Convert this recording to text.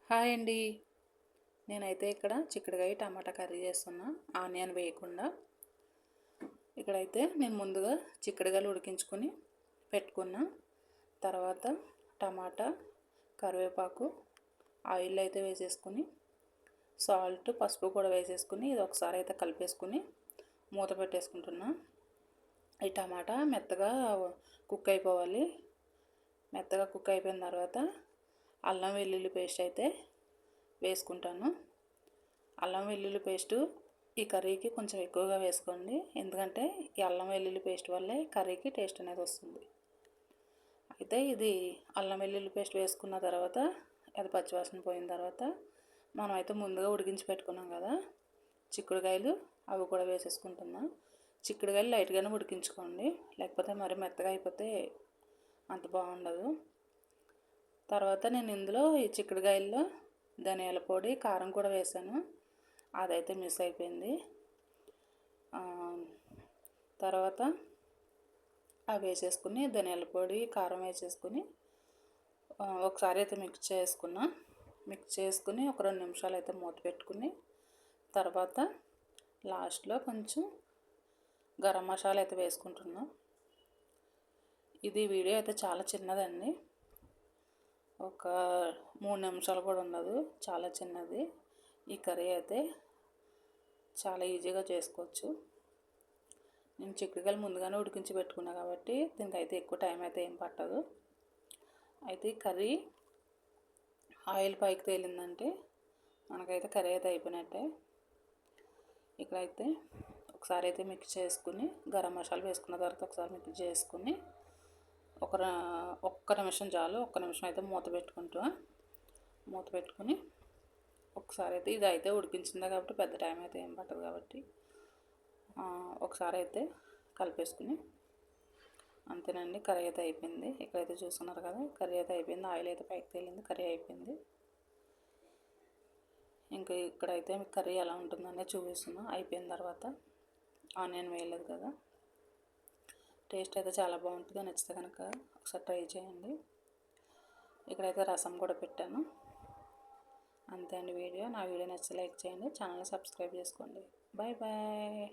Hi అండి. నేనైతే ఇక్కడ చిక్కుడుకాయ టమాటా కర్రీ చేస్తున్నా, ఆనియన్ వేయకుండా. ఇక్కడైతే నేను ముందుగా చిక్కుడుకాయలు ఉడికించుకొని పెట్టుకున్నా. తర్వాత టమాటా, కరివేపాకు, ఆయిల్ అయితే వేసేసుకుని, సాల్ట్, పసుపు కూడా వేసేసుకుని ఇది ఒకసారి అయితే కలిపేసుకుని మూత పెట్టేసుకుంటున్నా. ఈ టమాటా మెత్తగా కుక్ అయిపోవాలి. మెత్తగా కుక్ అయిపోయిన తర్వాత అల్లం వెల్లుల్లి పేస్ట్ అయితే వేసుకుంటాను. అల్లం వెల్లుల్లి పేస్టు ఈ కర్రీకి కొంచెం ఎక్కువగా వేసుకోండి, ఎందుకంటే ఈ అల్లం వెల్లుల్లి పేస్ట్ వల్లే కర్రీకి టేస్ట్ అనేది వస్తుంది. అయితే ఇది అల్లం వెల్లుల్లి పేస్ట్ వేసుకున్న తర్వాత అది పచ్చివాసన పోయిన తర్వాత మనం అయితే ముందుగా ఉడికించి పెట్టుకున్నాం కదా చిక్కుడుకాయలు, అవి కూడా వేసేసుకుంటున్నా. చిక్కుడుకాయలు లైట్గానే ఉడికించుకోండి, లేకపోతే మరి మెత్తగా అయిపోతే అంత బాగుండదు. తర్వాత నేను ఇందులో ఈ చిక్కుడుకాయల్లో ధనియాల పొడి, కారం కూడా వేసాను, అదైతే మిస్ అయిపోయింది. తర్వాత అవి వేసేసుకుని ధనియాల పొడి, కారం వేసేసుకుని ఒకసారి అయితే మిక్స్ చేసుకుని ఒక 2 నిమిషాలు అయితే మూత పెట్టుకుని, తర్వాత లాస్ట్లో కొంచెం గరం మసాలా అయితే వేసుకుంటున్నాం. ఇది వీడియో అయితే చాలా చిన్నదండి, ఒక 3 నిమిషాలు కూడా ఉండదు, చాలా చిన్నది. ఈ కర్రీ అయితే చాలా ఈజీగా చేసుకోవచ్చు. నేను చిక్కుడుకాయలు ముందుగానే ఉడికించి పెట్టుకున్నా కాబట్టి దీనికి అయితే ఎక్కువ టైం అయితే ఏం పట్టదు. అయితే ఈ కర్రీ ఆయిల్ పైకి తేలిందంటే మనకైతే కర్రీ అయితే అయిపోయినట్టే. ఇక్కడైతే ఒకసారి అయితే మిక్స్ చేసుకుని గరం మసాలా వేసుకున్న తర్వాత ఒకసారి మిక్స్ చేసుకుని ఒక్క నిమిషం చాలు, ఒక్క నిమిషం అయితే మూత పెట్టుకుని ఒకసారి అయితే ఇది అయితే ఉడికించిందే కాబట్టి పెద్ద టైం అయితే ఏం పట్టదు కాబట్టి ఒకసారి అయితే కలిపేసుకుని అంతేనండి, కర్రీ అయితే అయిపోయింది. ఇక్కడైతే చూస్తున్నారు కదా, కర్రీ అయితే అయిపోయింది, ఆయిల్ అయితే పైకి తేలింది, కర్రీ అయిపోయింది. ఇంకా ఇక్కడైతే మీకు కర్రీ ఎలా ఉంటుందనే చూపిస్తున్నా. అయిపోయిన తర్వాత ఆనియన్ వేయలేదు కదా, టేస్ట్ అయితే చాలా బాగుంటుంది. నచ్చితే కనుక ఒకసారి ట్రై చేయండి. ఇక్కడైతే రసం కూడా పెట్టాను. అంతే అండి వీడియో. నా వీడియో నచ్చితే లైక్ చేయండి, ఛానల్ సబ్స్క్రైబ్ చేసుకోండి. Bye bye.